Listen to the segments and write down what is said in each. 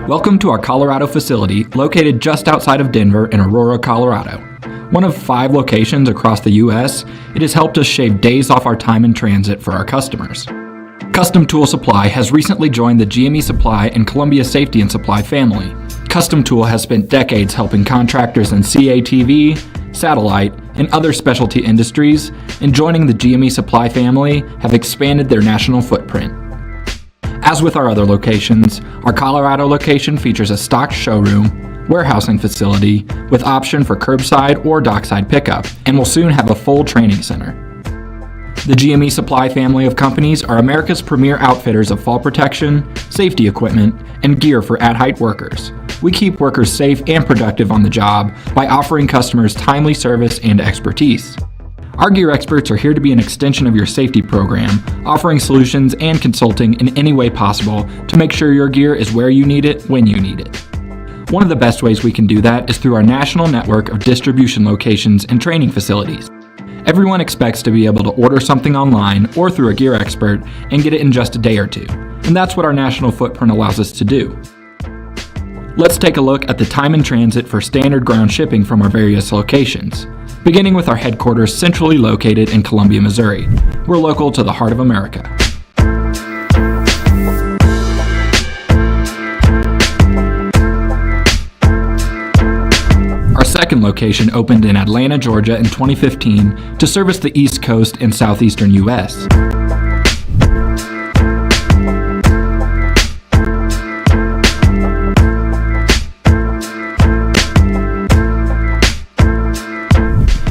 Welcome to our Colorado facility, located just outside of Denver in Aurora, Colorado. One of 5 locations across the U.S., it has helped us shave days off our time in transit for our customers. Custom Tool Supply has recently joined the GME Supply and Columbia Safety and Supply family. Custom Tool has spent decades helping contractors in CATV, satellite, and other specialty industries, and joining the GME Supply family have expanded their national footprint. As with our other locations, our Colorado location features a stocked showroom, warehousing facility with option for curbside or dockside pickup, and will soon have a full training center. The GME Supply family of companies are America's premier outfitters of fall protection, safety equipment, and gear for at-height workers. We keep workers safe and productive on the job by offering customers timely service and expertise. Our gear experts are here to be an extension of your safety program, offering solutions and consulting in any way possible to make sure your gear is where you need it when you need it. One of the best ways we can do that is through our national network of distribution locations and training facilities. Everyone expects to be able to order something online or through a gear expert and get it in just a day or two, and that's what our national footprint allows us to do. Let's take a look at the time in transit for standard ground shipping from our various locations. Beginning with our headquarters centrally located in Columbia, Missouri. We're local to the heart of America. Our second location opened in Atlanta, Georgia in 2015 to service the East Coast and southeastern U.S.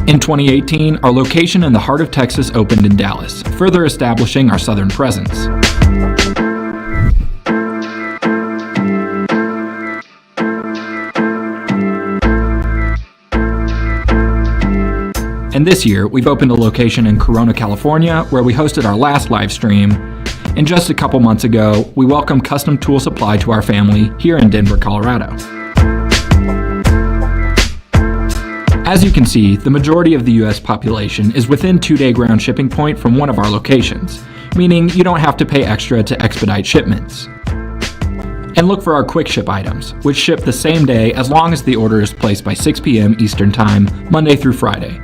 In 2018, our location in the heart of Texas opened in Dallas, further establishing our southern presence. And this year, we've opened a location in Corona, California, where we hosted our last live stream. And just a couple months ago, we welcomed Custom Tool Supply to our family here in Denver, Colorado. As you can see, the majority of the U.S. population is within 2-day ground shipping point from one of our locations, meaning you don't have to pay extra to expedite shipments. And look for our quick ship items, which ship the same day as long as the order is placed by 6 p.m. Eastern Time, Monday through Friday.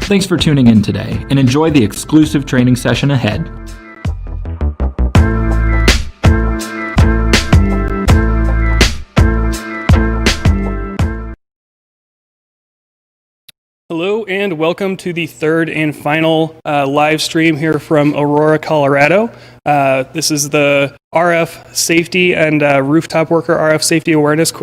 Thanks for tuning in today, and enjoy the exclusive training session ahead. Hello and welcome to the third and final live stream here from Aurora, Colorado. This is the RF Safety and Rooftop Worker RF Safety Awareness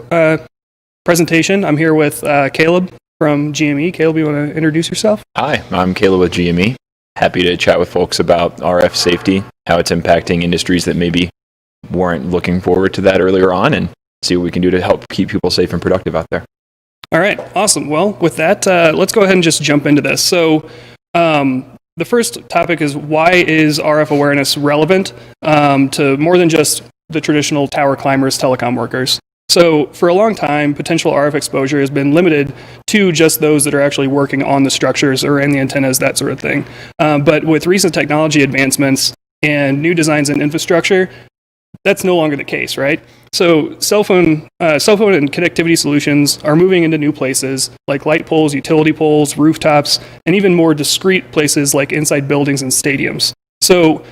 presentation. I'm here with Caleb from GME. Caleb, you want to introduce yourself? Hi, I'm Caleb with GME. Happy to chat with folks about RF safety, how it's impacting industries that maybe weren't looking forward to that earlier on, and see what we can do to help keep people safe and productive out there. All right, awesome. Well, with that, let's go ahead and just jump into this. So the first topic is, why is RF awareness relevant to more than just the traditional tower climbers, telecom workers? So for a long time, potential RF exposure has been limited to just those that are actually working on the structures or in the antennas, that sort of thing. But with recent technology advancements and new designs in infrastructure, that's no longer the case, right? So cell phone and connectivity solutions are moving into new places like light poles, utility poles, rooftops, and even more discrete places like inside buildings and stadiums. So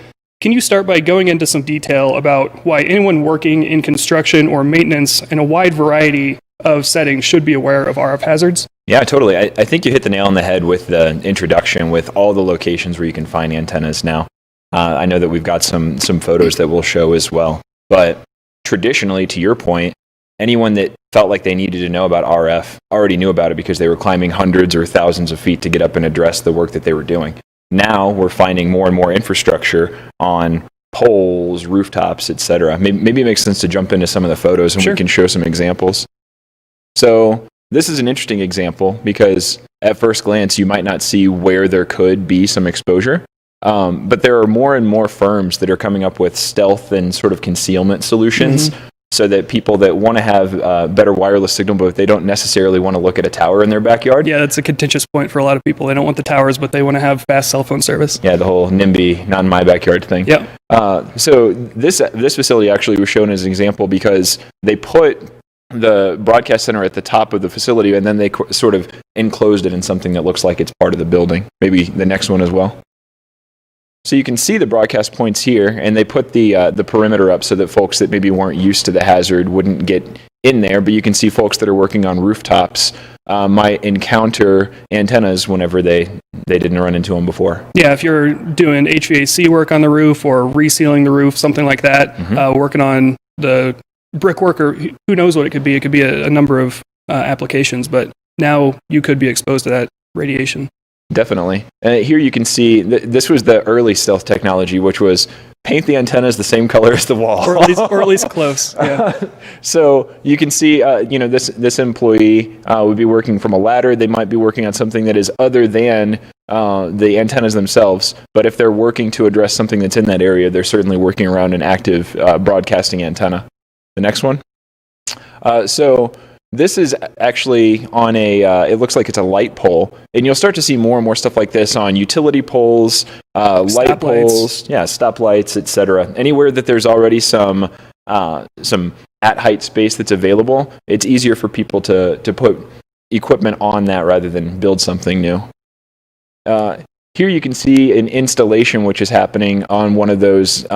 can you start by going into some detail about why anyone working in construction or maintenance in a wide variety of settings should be aware of RF hazards? Yeah, totally. I think you hit the nail on the head with the introduction with all the locations where you can find antennas now. I know that we've got some photos that we'll show as well. But traditionally, to your point, anyone that felt like they needed to know about RF already knew about it because they were climbing hundreds or thousands of feet to get up and address the work that they were doing. Now we're finding more and more infrastructure on poles, rooftops, etc. Maybe it makes sense to jump into some of the photos and Sure. We can show some examples. So this is an interesting example because at first glance, you might not see where there could be some exposure. But there are more and more firms that are coming up with stealth and sort of concealment solutions so that people that want to have better wireless signal, but they don't necessarily want to look at a tower in their backyard. Yeah, that's a contentious point for a lot of people. They don't want the towers, but they want to have fast cell phone service. Yeah, the whole NIMBY, not in my backyard thing. Yeah. So this facility actually was shown as an example because they put the broadcast center at the top of the facility, and then they sort of enclosed it in something that looks like it's part of the building. Maybe the next one as well. So you can see the broadcast points here, and they put the perimeter up so that folks that maybe weren't used to the hazard wouldn't get in there. But you can see folks that are working on rooftops might encounter antennas whenever they didn't run into them before. Yeah, if you're doing HVAC work on the roof or resealing the roof, something like that, working on the brickwork, or who knows what it could be. It could be a number of applications, but now you could be exposed to that radiation. Definitely. Here you can see this was the early stealth technology, which was paint the antennas the same color as the wall, or at least close. Yeah. So you can see, this employee would be working from a ladder. They might be working on something that is other than the antennas themselves. But if they're working to address something that's in that area, they're certainly working around an active broadcasting antenna. The next one. So this is actually on it looks like it's a light pole, and you'll start to see more and more stuff like this on utility poles, light poles, stoplights, etc. Anywhere that there's already some at-height space that's available, it's easier for people to put equipment on that rather than build something new. Here you can see an installation which is happening on one of those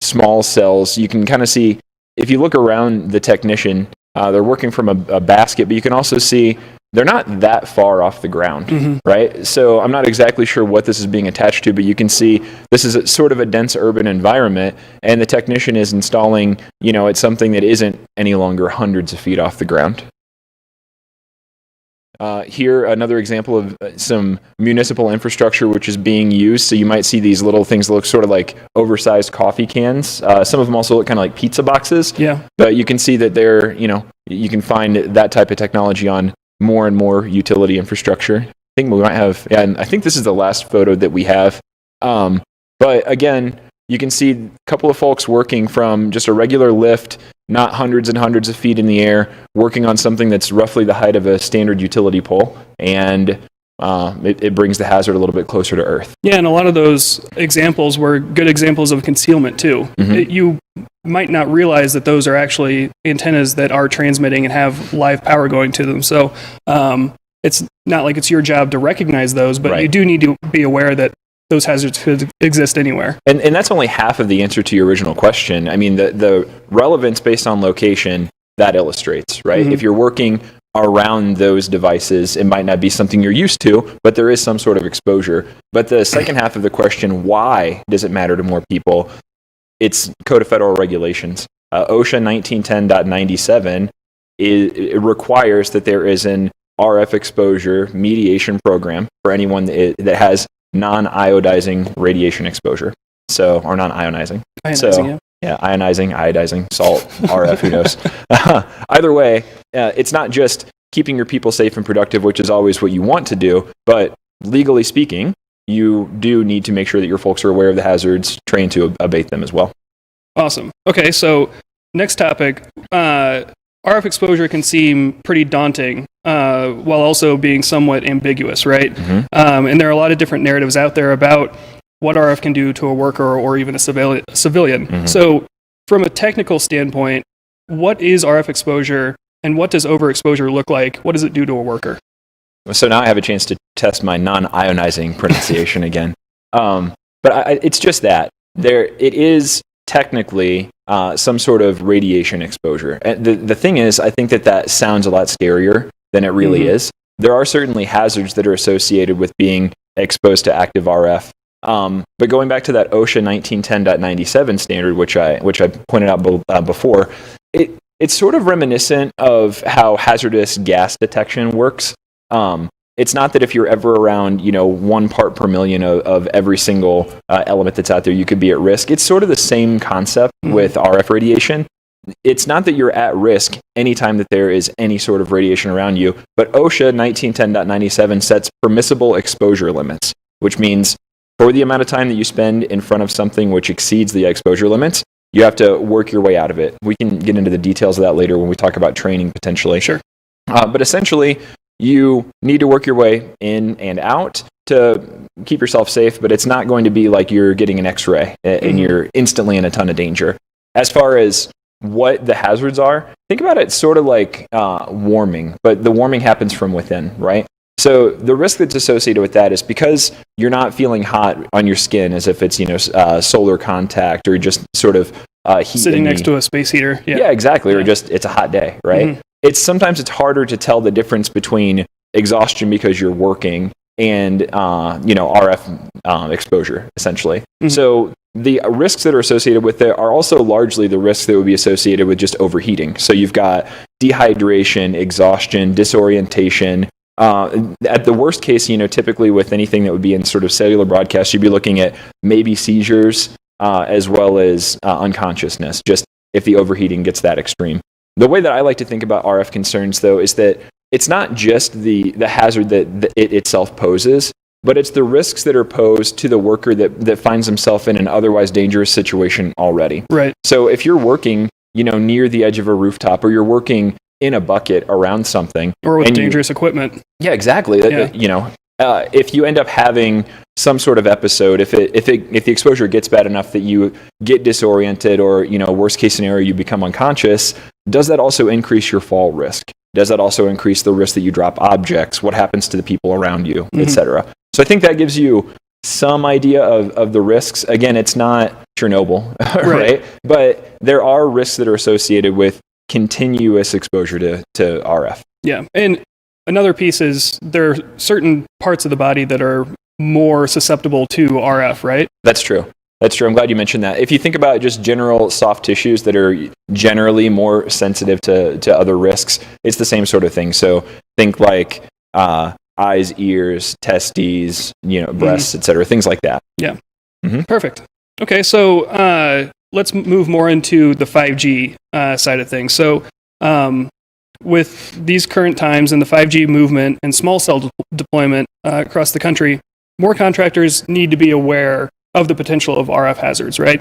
small cells. You can kind of see, if you look around the technician, they're working from a basket, but you can also see they're not that far off the ground, right? So I'm not exactly sure what this is being attached to, but you can see this is sort of a dense urban environment, and the technician is installing, it's something that isn't any longer hundreds of feet off the ground. Here, another example of some municipal infrastructure which is being used. So you might see these little things that look sort of like oversized coffee cans. Some of them also look kind of like pizza boxes. Yeah. But you can see that they're, you can find that type of technology on more and more utility infrastructure. I think we might have, and I think this is the last photo that we have. But again, you can see a couple of folks working from just a regular lift, not hundreds and hundreds of feet in the air, working on something that's roughly the height of a standard utility pole, and it brings the hazard a little bit closer to Earth. Yeah, and a lot of those examples were good examples of concealment too. You might not realize that those are actually antennas that are transmitting and have live power going to them. So it's not like it's your job to recognize those, but you do need to be aware that those hazards could exist anywhere. And that's only half of the answer to your original question. I mean, the relevance based on location, that illustrates, right? If you're working around those devices, it might not be something you're used to, but there is some sort of exposure. But the second half of the question, why does it matter to more people? It's Code of Federal Regulations. OSHA 1910.97, it requires that there is an RF exposure mediation program for anyone that has non-iodizing radiation exposure. So, or non-ionizing. Ionizing, ionizing, iodizing, salt, RF, who knows. Either way, it's not just keeping your people safe and productive, which is always what you want to do, but legally speaking, you do need to make sure that your folks are aware of the hazards, trained to abate them as well. Awesome. Okay, so next topic. RF exposure can seem pretty daunting while also being somewhat ambiguous, right? And there are a lot of different narratives out there about what RF can do to a worker or even a civilian. So from a technical standpoint, what is RF exposure and what does overexposure look like? What does it do to a worker? So now I have a chance to test my non-ionizing pronunciation again. But it's just that. It is technically some sort of radiation exposure. And the thing is, I think that sounds a lot scarier than it really is. There are certainly hazards that are associated with being exposed to active RF. But going back to that OSHA 1910.97 standard, which I pointed out before, it's sort of reminiscent of how hazardous gas detection works. It's not that if you're ever around, 1 part per million of every single element that's out there, you could be at risk. It's sort of the same concept with RF radiation. It's not that you're at risk anytime that there is any sort of radiation around you, but OSHA 1910.97 sets permissible exposure limits, which means for the amount of time that you spend in front of something which exceeds the exposure limits, You have to work your way out of it. We can get into the details of that later when we talk about training potentially. Sure. But essentially, you need to work your way in and out to keep yourself safe, but it's not going to be like you're getting an X-ray and you're instantly in a ton of danger. As far as what the hazards are, think about it sort of like warming, but the warming happens from within, right? So the risk that's associated with that is because you're not feeling hot on your skin as if it's, solar contact or just sort of heat. Sitting next to a space heater. Yeah, exactly. Or just it's a hot day, right? Sometimes it's harder to tell the difference between exhaustion because you're working and, RF exposure, essentially. So the risks that are associated with it are also largely the risks that would be associated with just overheating. So you've got dehydration, exhaustion, disorientation. At the worst case, typically with anything that would be in sort of cellular broadcast, you'd be looking at maybe seizures as well as unconsciousness, just if the overheating gets that extreme. The way that I like to think about RF concerns, though, is that it's not just the hazard that it itself poses, but it's the risks that are posed to the worker that finds himself in an otherwise dangerous situation already. Right. So if you're working, near the edge of a rooftop, or you're working in a bucket around something, or with dangerous equipment. Yeah, exactly. Yeah. If you end up having some sort of episode, if the exposure gets bad enough that you get disoriented, or worst case scenario you become unconscious, does that also increase your fall risk? Does that also increase the risk that you drop objects? What happens to the people around you, etc.? So I think that gives you some idea of the risks. Again, it's not Chernobyl, right? But there are risks that are associated with continuous exposure to RF. Yeah. And another piece is there are certain parts of the body that are more susceptible to RF, right? That's true. I'm glad you mentioned that. If you think about just general soft tissues that are generally more sensitive to other risks, it's the same sort of thing. So think like eyes, ears, testes, breasts, etc., things like that. Yeah. Perfect. Okay, so let's move more into the 5G side of things. So with these current times and the 5G movement and small cell deployment across the country, more contractors need to be aware of the potential of RF hazards, right?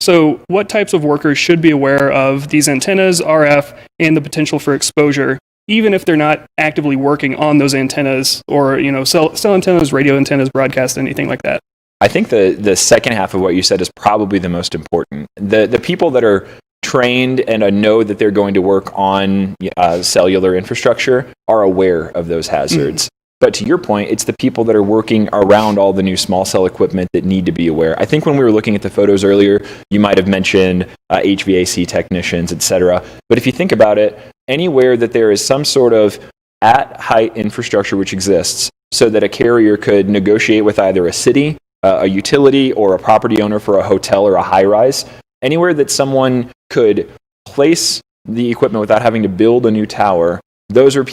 So what types of workers should be aware of these antennas, RF, and the potential for exposure, even if they're not actively working on those antennas or, cell antennas, radio antennas, broadcast, anything like that? I think the second half of what you said is probably the most important. The people that are trained and know that they're going to work on cellular infrastructure are aware of those hazards. But to your point, it's the people that are working around all the new small cell equipment that need to be aware. I think when we were looking at the photos earlier, you might have mentioned HVAC technicians, etc. But if you think about it, anywhere that there is some sort of at-height infrastructure which exists so that a carrier could negotiate with either a city, a utility, or a property owner for a hotel or a high-rise, anywhere that someone could place the equipment without having to build a new tower, those are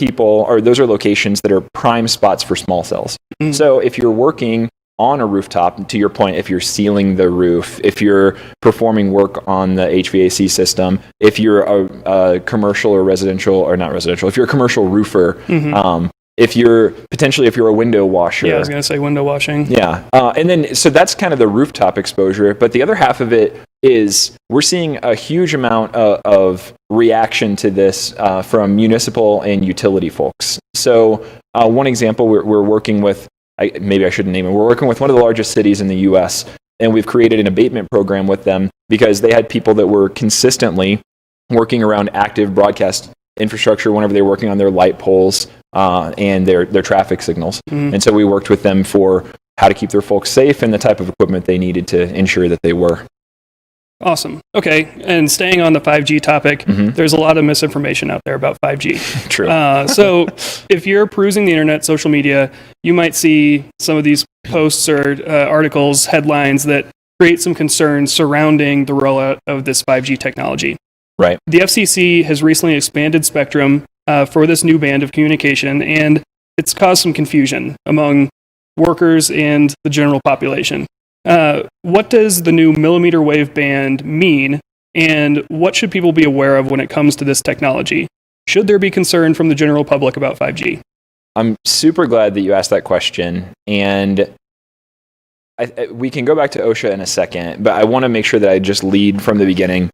locations that are prime spots for small cells. So if you're working on a rooftop, to your point, if you're sealing the roof, if you're performing work on the HVAC system, if you're a commercial or residential, or not residential, if you're a commercial roofer, if you're a window washer. Yeah, I was going to say window washing. Yeah. And then, so that's kind of the rooftop exposure. But the other half of it is we're seeing a huge amount of reaction to this from municipal and utility folks. So one example, we're working with, maybe I shouldn't name it, we're working with one of the largest cities in the U.S., and we've created an abatement program with them because they had people that were consistently working around active broadcast infrastructure whenever they were working on their light poles and their traffic signals. And so we worked with them for how to keep their folks safe and the type of equipment they needed to ensure that they were. Awesome. Okay. And staying on the 5G topic, there's a lot of misinformation out there about 5G. True. So if you're perusing the internet, social media, you might see some of these posts or articles, headlines that create some concerns surrounding the rollout of this 5G technology. Right. The FCC has recently expanded spectrum for this new band of communication, and it's caused some confusion among workers and the general population. What does the new millimeter wave band mean, and what should people be aware of when it comes to this technology? Should there be concern from the general public about 5G? I'm super glad that you asked that question. And we can go back to OSHA in a second, but I want to make sure that I just lead from the beginning.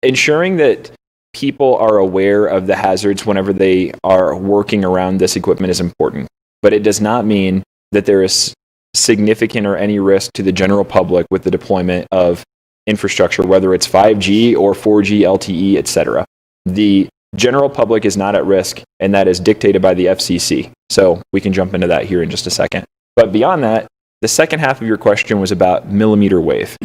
Ensuring that people are aware of the hazards whenever they are working around this equipment is important, but it does not mean that there is significant or any risk to the general public with the deployment of infrastructure, whether it's 5G or 4G, LTE, etc. The general public is not at risk, and that is dictated by the FCC. So we can jump into that here in just a second. But beyond that, the second half of your question was about millimeter wave.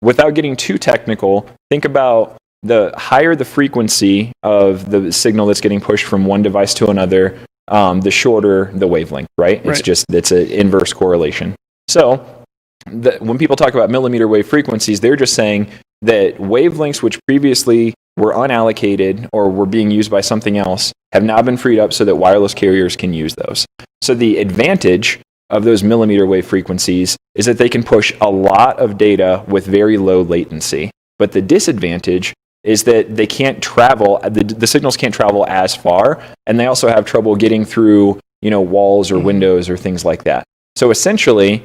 Without getting too technical, think about the higher the frequency of the signal that's getting pushed from one device to another, the shorter the wavelength, right? It's an inverse correlation. So when people talk about millimeter wave frequencies, they're just saying that wavelengths which previously were unallocated or were being used by something else have now been freed up so that wireless carriers can use those. So the advantage of those millimeter wave frequencies is that they can push a lot of data with very low latency. But the disadvantage is that they can't travel, the signals can't travel as far, and they also have trouble getting through, walls or windows or things like that. So essentially,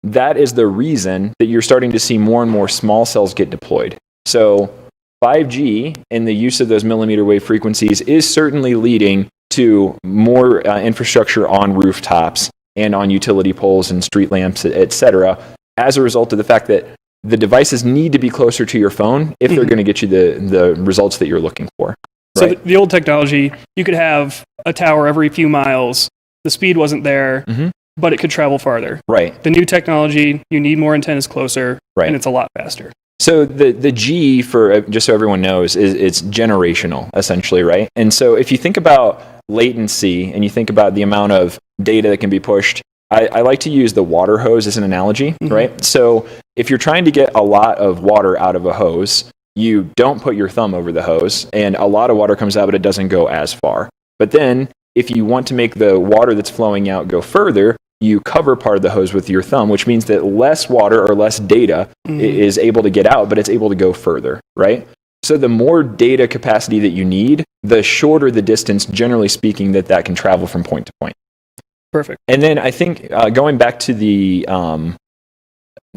that is the reason that you're starting to see more and more small cells get deployed. So 5G and the use of those millimeter wave frequencies is certainly leading to more infrastructure on rooftops and on utility poles and street lamps, et cetera, as a result of the fact that the devices need to be closer to your phone if they're going to get you the results that you're looking for. Right? So the old technology, you could have a tower every few miles. The speed wasn't there, but it could travel farther. Right. The new technology, you need more antennas closer, and it's a lot faster. So the G, for just so everyone knows, is it's generational, essentially, right? And so if you think about latency and you think about the amount of data that can be pushed, I like to use the water hose as an analogy, right? So if you're trying to get a lot of water out of a hose, you don't put your thumb over the hose, and a lot of water comes out, but it doesn't go as far. But then if you want to make the water that's flowing out go further, you cover part of the hose with your thumb, which means that less water or less data is able to get out, but it's able to go further, right? So the more data capacity that you need, the shorter the distance, generally speaking, that can travel from point to point. Perfect. And then I think going back to the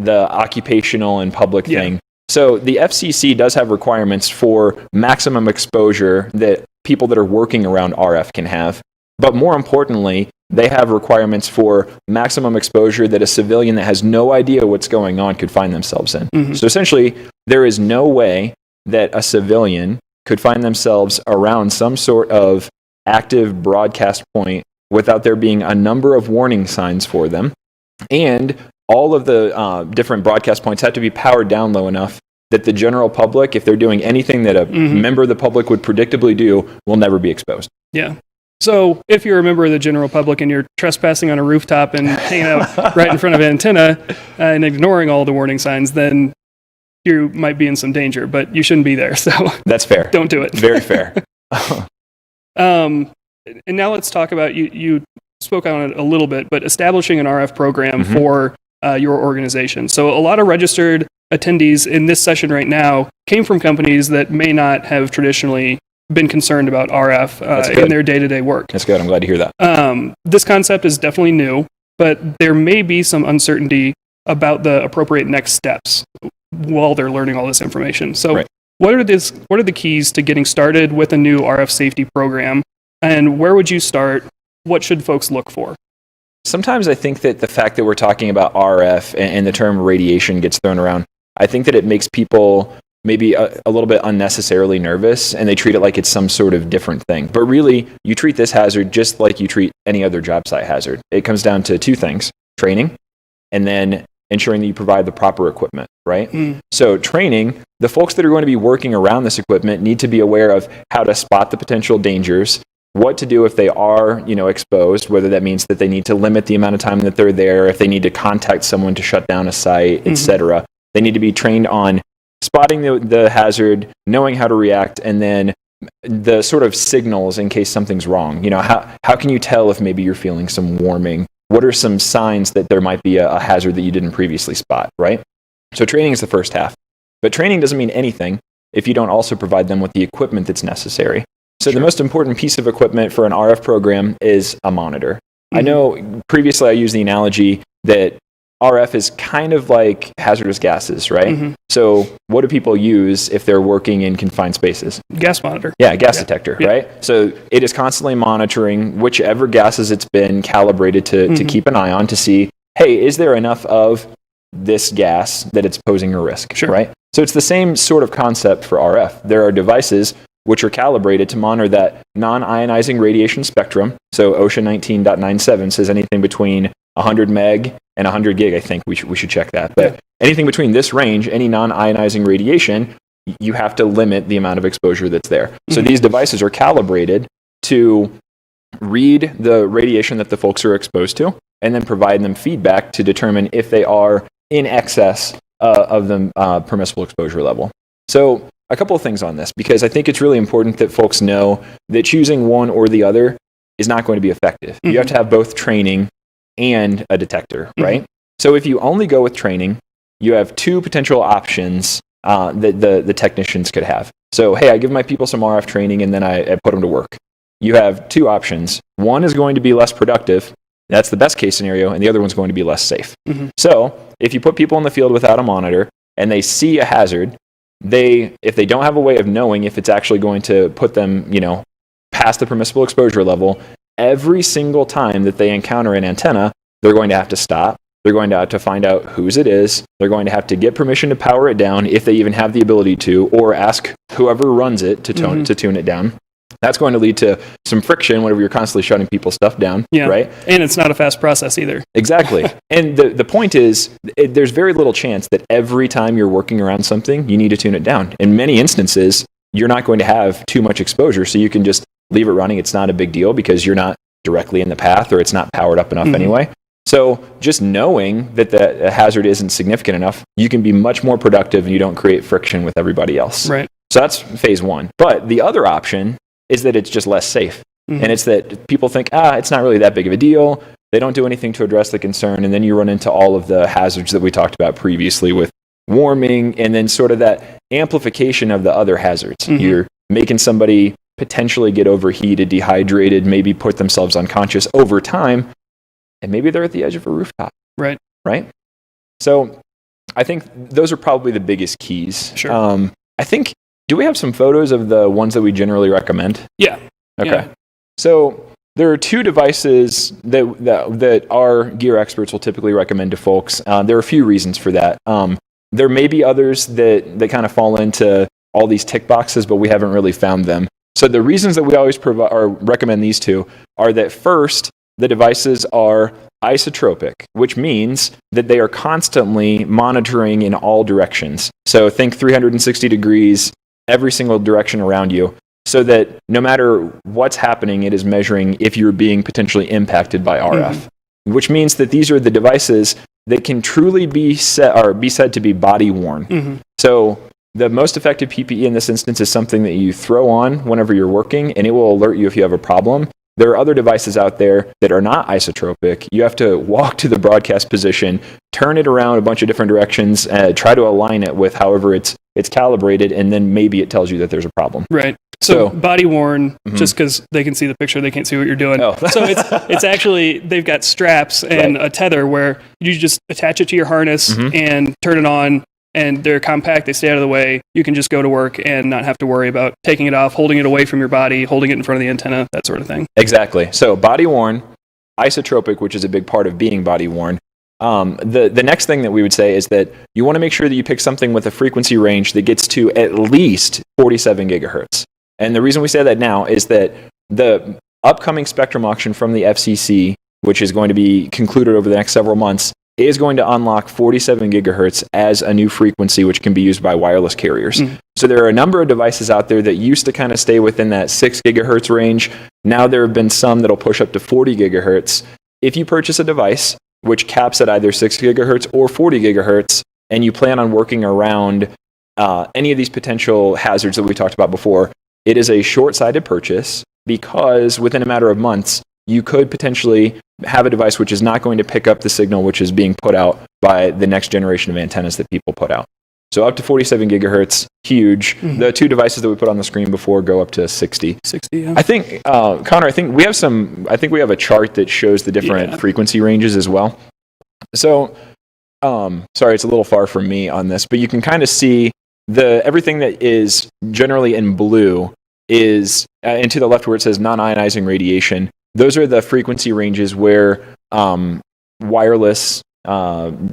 occupational and public thing, so the FCC does have requirements for maximum exposure that people that are working around RF can have. But more importantly, they have requirements for maximum exposure that a civilian that has no idea what's going on could find themselves in. So essentially, there is no way that a civilian could find themselves around some sort of active broadcast point without there being a number of warning signs for them. And all of the different broadcast points have to be powered down low enough that the general public, if they're doing anything that a member of the public would predictably do, will never be exposed. Yeah. So if you're a member of the general public and you're trespassing on a rooftop and hanging out right in front of an antenna and ignoring all the warning signs, then you might be in some danger, but you shouldn't be there. So that's fair. Don't do it. Very fair. And now let's talk about, you spoke on it a little bit, but establishing an RF program for your organization. So a lot of registered attendees in this session right now came from companies that may not have traditionally been concerned about RF in their day-to-day work. That's good. I'm glad to hear that. This concept is definitely new, but there may be some uncertainty about the appropriate next steps while they're learning all this information. So what are the keys to getting started with a new RF safety program, and where would you start? What should folks look for? Sometimes I think that the fact that we're talking about RF and the term radiation gets thrown around, I think that it makes people maybe a little bit unnecessarily nervous, and they treat it like it's some sort of different thing. But really, you treat this hazard just like you treat any other job site hazard. It comes down to two things: training, and then ensuring that you provide the proper equipment, right? So training, the folks that are going to be working around this equipment need to be aware of how to spot the potential dangers, what to do if they are, exposed, whether that means that they need to limit the amount of time that they're there, if they need to contact someone to shut down a site, etc. They need to be trained on spotting the hazard, knowing how to react, and then the sort of signals in case something's wrong. How can you tell if maybe you're feeling some warming? What are some signs that there might be a hazard that you didn't previously spot, right? So training is the first half. But training doesn't mean anything if you don't also provide them with the equipment that's necessary. So the most important piece of equipment for an RF program is a monitor. I know previously I used the analogy that RF is kind of like hazardous gases, right? So what do people use if they're working in confined spaces? Gas monitor. Yeah, gas detector, right? So it is constantly monitoring whichever gases it's been calibrated to keep an eye on to see, hey, is there enough of this gas that it's posing a risk, right? So it's the same sort of concept for RF. There are devices which are calibrated to monitor that non-ionizing radiation spectrum. So OSHA 19.97 says anything between 100 meg and 100 gig. I think we should check that. But anything between this range, any non-ionizing radiation, you have to limit the amount of exposure that's there. So these devices are calibrated to read the radiation that the folks are exposed to and then provide them feedback to determine if they are in excess of the permissible exposure level. So a couple of things on this, because I think it's really important that folks know that choosing one or the other is not going to be effective. You have to have both training and a detector, right? So if you only go with training, you have two potential options that the technicians could have. So, hey, I give my people some RF training and then I put them to work. You have two options. One is going to be less productive. That's the best case scenario. And the other one's going to be less safe. So if you put people in the field without a monitor and they see a hazard, if they don't have a way of knowing if it's actually going to put them, past the permissible exposure level, every single time that they encounter an antenna, they're going to have to stop. They're going to have to find out whose it is. They're going to have to get permission to power it down if they even have the ability to, or ask whoever runs it to tune it down. That's going to lead to some friction whenever you're constantly shutting people's stuff down, right? And it's not a fast process either. Exactly. And the point is, there's very little chance that every time you're working around something, you need to tune it down. In many instances, you're not going to have too much exposure, so you can just leave it running. It's not a big deal because you're not directly in the path or it's not powered up enough anyway. So just knowing that the hazard isn't significant enough, you can be much more productive and you don't create friction with everybody else. Right. So that's phase one. But the other option is that it's just less safe. And it's that people think, it's not really that big of a deal. They don't do anything to address the concern. And then you run into all of the hazards that we talked about previously with warming and then sort of that amplification of the other hazards. You're making somebody potentially get overheated, dehydrated, maybe put themselves unconscious over time, and maybe they're at the edge of a rooftop. Right. So I think those are probably the biggest keys. Sure. I think, do we have some photos of the ones that we generally recommend? Yeah. Okay. Yeah. So there are two devices that our gear experts will typically recommend to folks. There are a few reasons for that. There may be others that kind of fall into all these tick boxes, but we haven't really found them. So the reasons that we always recommend these two are that first, the devices are isotropic, which means that they are constantly monitoring in all directions. So think 360 degrees, every single direction around you, so that no matter what's happening, it is measuring if you're being potentially impacted by RF, which means that these are the devices that can truly be said to be body worn. So the most effective PPE in this instance is something that you throw on whenever you're working, and it will alert you if you have a problem. There are other devices out there that are not isotropic. You have to walk to the broadcast position, turn it around a bunch of different directions, try to align it with however it's calibrated, and then maybe it tells you that there's a problem. Right. So body worn, just because they can see the picture, they can't see what you're doing. Oh. So it's actually, they've got straps and a tether where you just attach it to your harness and turn it on, and they're compact, they stay out of the way. You can just go to work and not have to worry about taking it off, holding it away from your body, holding it in front of the antenna, that sort of thing. Exactly. So body worn, isotropic, which is a big part of being body worn. The next thing that we would say is that you want to make sure that you pick something with a frequency range that gets to at least 47 gigahertz. And the reason we say that now is that the upcoming spectrum auction from the FCC, which is going to be concluded over the next several months, is going to unlock 47 gigahertz as a new frequency which can be used by wireless carriers. So there are a number of devices out there that used to kind of stay within that 6 gigahertz range. Now there have been some that'll push up to 40 gigahertz. If you purchase a device which caps at either 6 gigahertz or 40 gigahertz, and you plan on working around any of these potential hazards that we talked about before, it is a short-sighted purchase because within a matter of months, you could potentially have a device which is not going to pick up the signal which is being put out by the next generation of antennas that people put out. So up to 47 gigahertz, huge. The two devices that we put on the screen before go up to 60. 60, yeah. I think, Connor, I think we have a chart that shows the different frequency ranges as well. So, sorry, it's a little far from me on this, but you can kind of see everything that is generally in blue is, and to the left where it says non-ionizing radiation, those are the frequency ranges where wireless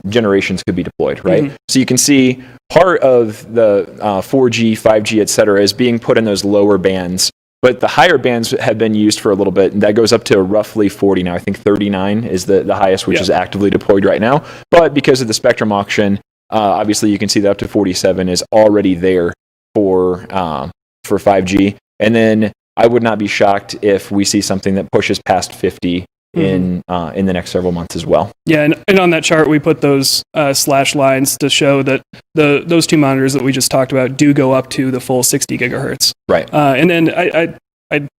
generations could be deployed, right? So you can see part of the 4G, 5G, et cetera, is being put in those lower bands, but the higher bands have been used for a little bit, and that goes up to roughly 40 now. I think 39 is the highest, which is actively deployed right now. But because of the spectrum auction, obviously you can see that up to 47 is already there for 5G. And then I would not be shocked if we see something that pushes past 50 in the next several months as well. Yeah, and on that chart we put those slash lines to show that those two monitors that we just talked about do go up to the full 60 gigahertz. Right. And then I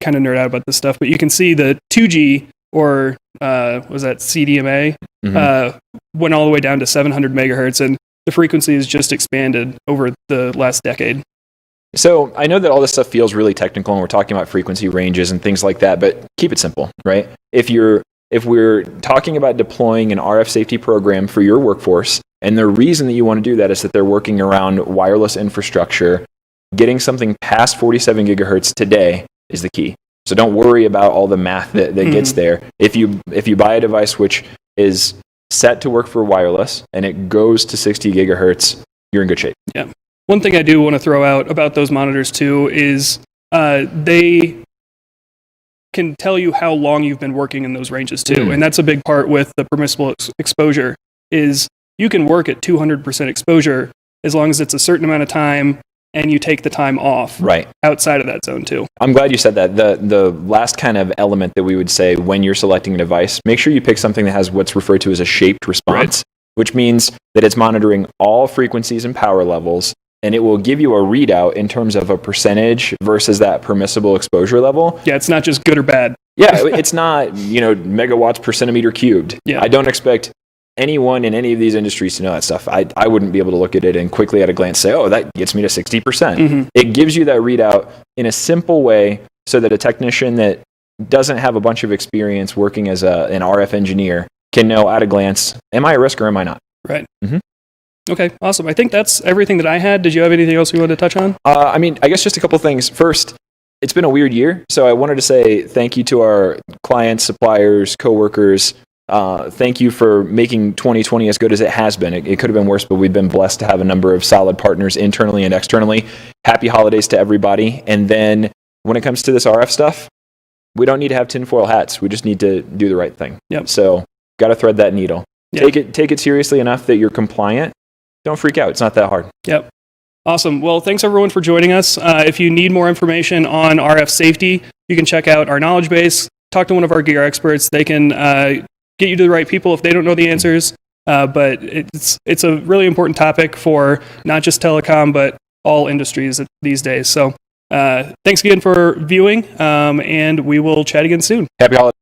kind of nerd out about this stuff, but you can see the 2G or was that CDMA went all the way down to 700 megahertz, and the frequency has just expanded over the last decade. So I know that all this stuff feels really technical and we're talking about frequency ranges and things like that, but keep it simple, right? If we're talking about deploying an RF safety program for your workforce, and the reason that you want to do that is that they're working around wireless infrastructure, getting something past 47 gigahertz today is the key. So don't worry about all the math that gets there. If you buy a device which is set to work for wireless and it goes to 60 gigahertz, you're in good shape. Yeah. One thing I do want to throw out about those monitors too is they can tell you how long you've been working in those ranges too. And that's a big part with the permissible exposure is you can work at 200% exposure as long as it's a certain amount of time and you take the time off outside of that zone too. I'm glad you said that. The last kind of element that we would say when you're selecting a device, make sure you pick something that has what's referred to as a shaped response, which means that it's monitoring all frequencies and power levels, and it will give you a readout in terms of a percentage versus that permissible exposure level. Yeah, it's not just good or bad. Yeah, it's not, megawatts per centimeter cubed. Yeah. I don't expect anyone in any of these industries to know that stuff. I wouldn't be able to look at it and quickly at a glance say, oh, that gets me to 60%. It gives you that readout in a simple way so that a technician that doesn't have a bunch of experience working as an RF engineer can know at a glance, am I a risk or am I not? Right. Okay, awesome. I think that's everything that I had. Did you have anything else you wanted to touch on? I guess just a couple things. First, it's been a weird year, so I wanted to say thank you to our clients, suppliers, coworkers. Thank you for making 2020 as good as it has been. It could have been worse, but we've been blessed to have a number of solid partners internally and externally. Happy holidays to everybody. And then when it comes to this RF stuff, we don't need to have tinfoil hats. We just need to do the right thing. Yep. So got to thread that needle. Yep. Take it seriously enough that you're compliant. Don't freak out. It's not that hard. Yep. Awesome. Well, thanks everyone for joining us. If you need more information on RF safety, you can check out our knowledge base, talk to one of our gear experts. They can get you to the right people if they don't know the answers. But it's a really important topic for not just telecom, but all industries these days. So thanks again for viewing, and we will chat again soon. Happy holidays.